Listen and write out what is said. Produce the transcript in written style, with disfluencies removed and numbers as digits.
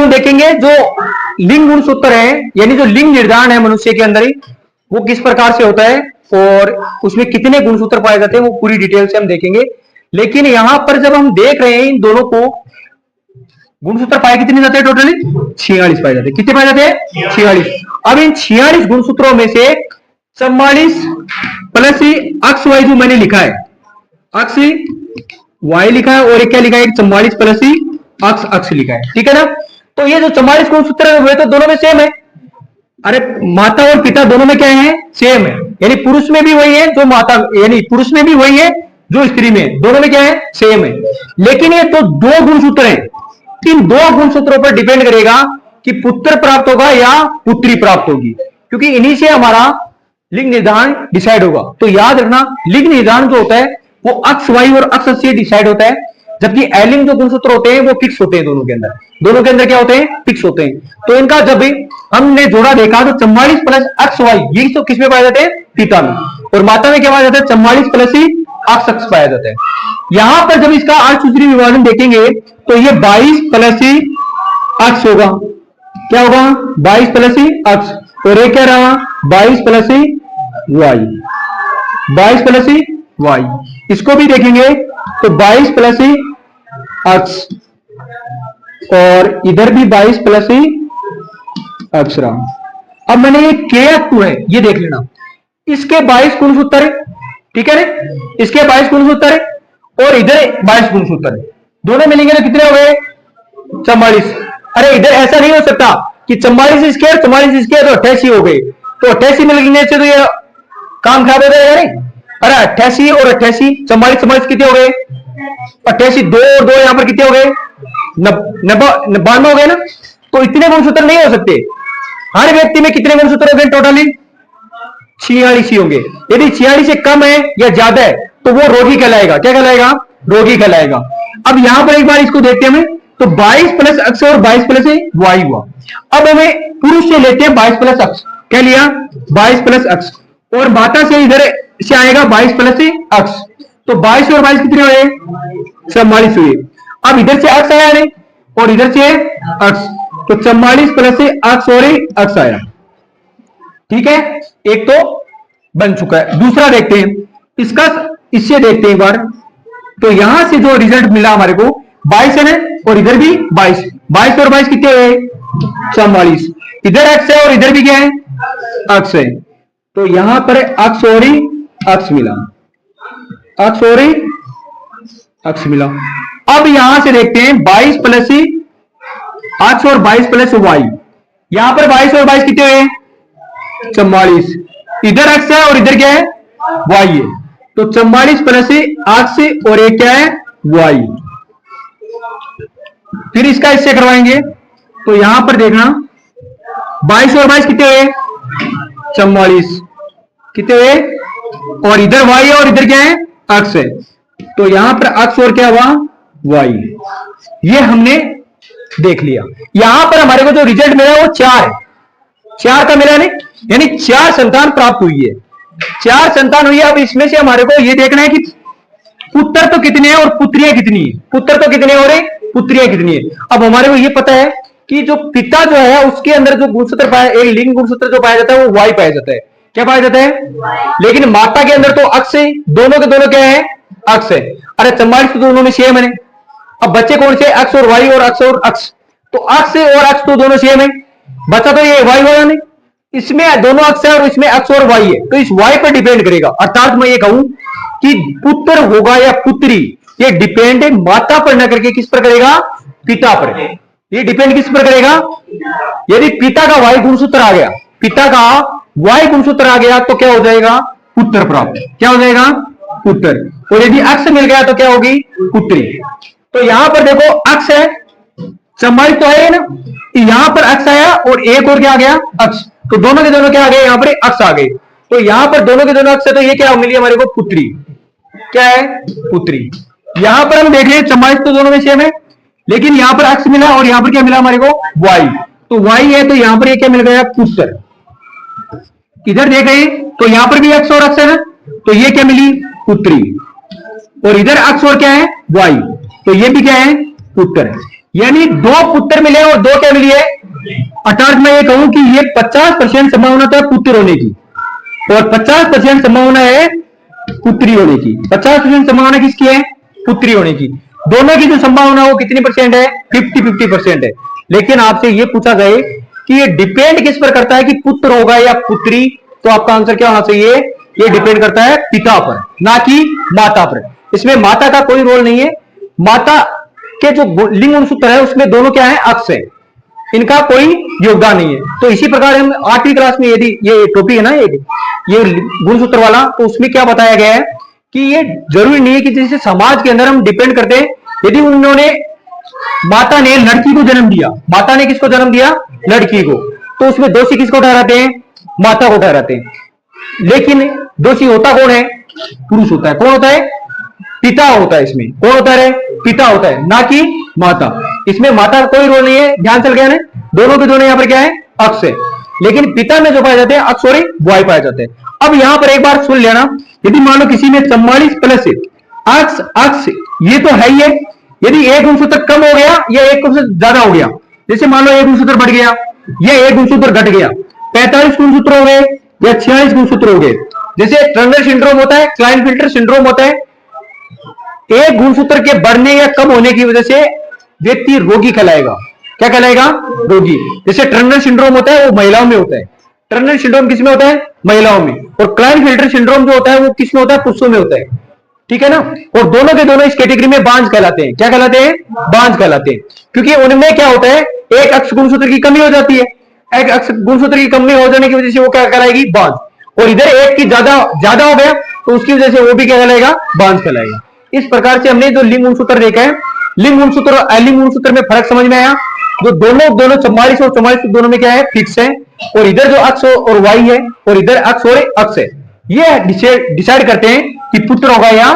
हम देखेंगे जो लिंग गुणसूत्र है, यानी जो लिंग निर्धारण है मनुष्य के अंदर ही, वो किस प्रकार से होता है और उसमें कितने गुणसूत्र पाए जाते हैं, वो पूरी डिटेल से हम देखेंगे। लेकिन यहां पर जब हम देख रहे हैं इन दोनों को, गुणसूत्र पाए कितने जाते हैं? टोटली 46 पाए जाते हैं। कितने पाए जाते हैं? 46। अब इन 46 गुणसूत्रों में से 44 प्लस ही अक्स वाई जो मैंने लिखा है, अक्स वाई लिखा है, और एक क्या लिखा है? 44 प्लस ही अक्स अक्स लिखा है। ठीक है ना? तो ये जो 44 गुणसूत्र हुए तो दोनों में सेम है। अरे माता और पिता दोनों में क्या है? सेम है। यानी पुरुष में भी वही है जो माता, यानी पुरुष में भी वही है जो स्त्री में, दोनों में क्या है? सेम है। लेकिन ये तो दो गुणसूत्र हैं, इन दो गुणसूत्रों पर डिपेंड करेगा कि पुत्र प्राप्त होगा या पुत्री प्राप्त होगी, क्योंकि इन्हीं से हमारा लिंग निर्धारण डिसाइड होगा। तो याद रखना, लिंग निर्धारण जो होता है वो अक्स वाई और अक्स से डिसाइड होता है, जबकि एलिंग जो गुणसूत्र होते हैं वो फिक्स होते हैं। दोनों के अंदर क्या होते हैं? फिक्स होते हैं। तो इनका जब हमने जोड़ा देखा तो 44 प्लस अक्स वाई, ये तो किसमें पाया जाते हैं? पिता में। और माता में क्या पाया जाता है? 44 प्लस ही अक्स अक्स पाया जाता है। यहां पर जब इसका अर्थसूत्री विभाजन देखेंगे तो ये 22 प्लस ही अक्स होगा। क्या होगा? 22 प्लस ही अक्स, और ये क्या रहा? 22 प्लस ही वाई, 22 प्लस ही वाई। इसको भी देखेंगे तो 22 प्लस ही अक्स, और इधर भी 22 प्लस ही अक्स रहा। अब मैंने ये K2 है, ये देख लेना, इसके 22 गुणसूत्र है। ठीक है ना? इसके 22 गुणसूत्र है और इधर 22 गुणसूत्र है। दोनों मिलेंगे तो कितने हो गए? 44। अरे इधर ऐसा नहीं हो सकता कि 44 इसके और 44 इसके तो 88 हो गए, तो 88 मिलने से तो ये काम खराब हो जाएगा नहीं। अरे 88 और 88, 44 कितने हो गए? 88, 2 और 2 यहां पर कितने हो गए? 92 हो गए ना। तो इतने गुणसूत्र नहीं हो सकते। हर व्यक्ति में कितने गुणसूत्र हो गए? टोटली 46 ही होंगे। यदि 46 से कम है या ज्यादा है तो वो रोगी कहलाएगा। क्या कहलाएगा? रोगी कहलाएगा। अब यहां पर एक बार इसको देखते हैं हमें, तो 22 प्लस अक्स और 22 प्लस वाई हुआ। अब हमें पुरुष से लेते हैं 22 प्लस अक्स, क्या लिया? 22 प्लस अक्स, और माता से इधर से आएगा 22 प्लस अक्स, तो 22 और 22 कितने हुए? 44 हुए। अब इधर से अक्स आया नहीं और इधर से अक्स, तो 44 प्लस अक्स और अक्स आया। ठीक है, एक तो बन चुका है। दूसरा देखते हैं इसका, इससे देखते हैं एक बार। तो यहां से जो रिजल्ट मिला हमारे को 22 है ना, और इधर भी 22, 22 और 22 कितने हुए? 44। इधर अक्स है और इधर भी क्या है? अक्स है। तो यहां पर अक्स और अक्स मिला, अक्स और अक्स मिला। अब यहां से देखते हैं 22 प्लस अक्स और 22 प्लस वाई। यहां पर 22 और 22 कितने हुए? 44। इधर अक्स है और इधर क्या है? वाई है। तो 44 प्लस अक्स और एक क्या है? वाई। फिर इसका इससे करवाएंगे तो यहां पर देखना 22 और 22 कितने हुए? 44 कितने हुए? और इधर वाई है और इधर क्या है? अक्स है। तो यहां पर अक्स और क्या हुआ? वाई। ये हमने देख लिया। यहां पर हमारे को जो रिजल्ट मिला वो 4 है। 4 का मिला नहीं, यानी 4 संतान प्राप्त हुई है। 4 संतान हुई है। अब इसमें से हमारे को ये देखना है कि पुत्र तो कितने हैं और पुत्रियां कितनी है। पुत्र तो कितने हो रहे, पुत्रियां कितनी है। अब हमारे को ये पता है कि जो पिता जो है उसके अंदर जो गुणसूत्र पाया, एक लिंग गुणसूत्र जो पाया जाता है वो वाई पाया जाता है। क्या पाया जाता है? लेकिन माता के अंदर तो अक्स है, दोनों के दोनों क्या है? अक्स है। अरे 44 तो दोनों में सेम है। अब बच्चे कौन से? अक्स और वाई और अक्स और अक्स। तो अक्स और अक्स तो दोनों सेम है, बच्चा तो ये वाई होगा नहीं। इसमें दोनों अक्स है और इसमें अक्स और वाई है, तो इस वाई पर डिपेंड करेगा। अर्थात मैं ये कहूं कि पुत्र होगा या पुत्री, ये डिपेंड माता पर न करके किस पर करेगा? पिता पर। ये डिपेंड किस पर करेगा? यदि पिता का वाई गुणसूत्र आ गया, पिता का वाई गुणसूत्र आ गया तो क्या हो जाएगा? पुत्र प्राप्त। क्या हो जाएगा? पुत्र। और यदि अक्स मिल गया तो क्या होगी? पुत्री। तो यहां पर देखो अक्स है, 44 तो है ना, यहां पर अक्स आया और एक और क्या आ गया? अक्स। तो दोनों के दोनों क्या आ गए? यहां पर अक्स आ गए। तो यहां पर दोनों के दोनों अक्स है, तो ये क्या मिली हमारे को? पुत्री। क्या है? पुत्री। यहां पर हम देख रहे हैं 44 तो दोनों में सेम है, लेकिन यहां पर अक्स मिला और यहां पर क्या मिला हमारे को? वाई। तो वाई है तो यहां पर ये क्या मिल गया? पुत्र। इधर देख रहे हैं तो यहां पर भी अक्स और अक्स है ना, तो ये क्या मिली? पुत्री। और इधर अक्स और क्या है? वाई, तो ये भी क्या है? पुत्र है। यानी दो पुत्र मिले और दो क्या मिली है, अर्थात मैं ये कहूं कि ये 50% संभावना तो है पुत्र होने की और 50% संभावना है पुत्री होने की। 50% संभावना किसकी है, पुत्री होने की। दोनों की जो संभावना वो कितनी परसेंट है, 50-50% है। लेकिन आपसे ये पूछा गए कि ये डिपेंड किस पर करता है कि पुत्र होगा या पुत्री, तो आपका आंसर क्या होना चाहिए, ये डिपेंड करता है पिता पर, ना कि माता पर। इसमें माता का कोई रोल नहीं है। माता के जो लिंग गुणसूत्र है उसमें दोनों क्या है, अक्ष है, इनका कोई योगदान नहीं है। तो इसी प्रकार हम 8वीं क्लास में यदि ये टॉपिक है ना, ये गुणसूत्र वाला, तो उसमें क्या बताया गया है कि ये जरूरी नहीं है कि जैसे समाज के अंदर हम डिपेंड करते हैं, यदि उन्होंने माता ने लड़की को जन्म दिया, माता ने किसको जन्म दिया, लड़की को, तो उसमें दोषी किसको ठहराते हैं, माता को ठहराते हैं। लेकिन दोषी होता कौन है, पुरुष होता है। कौन होता है, पिता होता है। इसमें कौन होता है, पिता होता है, ना कि माता। इसमें माता का कोई रोल नहीं है, ध्यान चल गया ना, दोनों के दोनों यहां पर क्या है, अक्ष है। लेकिन पिता में जो पाए जाते हैं अक्ष और वाई पाए जाते हैं। अब यहां पर एक बार सुन लेना, यदि मान लो किसी में 44 प्लस अक्ष अक्ष ये तो है ही है, यदि एक गुणसूत्र कम हो गया या एक गुणसूत्र ज्यादा हो गया, जैसे मान लो एक गुणसूत्र बढ़ गया या एक गुणसूत्र घट गया, 45 गुणसूत्र हो गए या 46 गुणसूत्र हो गए, जैसे टर्नर सिंड्रोम होता है, क्लाइनफिल्टर सिंड्रोम होता है, एक गुणसूत्र के बढ़ने या कम होने की वजह से व्यक्ति रोगी कहलाएगा। क्या कहलाएगा, रोगी। जैसे टर्नर सिंड्रोम होता है वो महिलाओं में होता है, टर्नर सिंड्रोम किसमें होता है, महिलाओं में, और क्लाइनफिल्टर सिंड्रोम जो होता है वो किसमें होता है, पुरुषों में होता है। ठीक है ना, और दोनों के दोनों इस कैटेगरी में बांझ कहलाते हैं। क्या कहलाते हैं, बांझ कहलाते हैं, क्योंकि उनमें क्या होता है, एक अक्ष गुणसूत्र की कमी हो जाती है, एक अक्ष गुणसूत्र की कमी हो जाने की वजह से वो क्या कहलाएगी, बांझ। और इधर एक की ज्यादा हो गया तो उसकी वजह से वो भी क्या कहलाएगा, बांझ कहलाएगा। इस प्रकार से हमने जो लिंग गुणसूत्र देखा है, लिंग गुणसूत्र और अलिंग गुणसूत्र में फर्क समझ में आया। जो दोनों 44 और 44 दोनों में क्या है, फिक्स है, और इधर जो अक्ष और वाई है और इधर अक्ष और अक्ष है, ये डिसाइड करते हैं कि पुत्र होगा या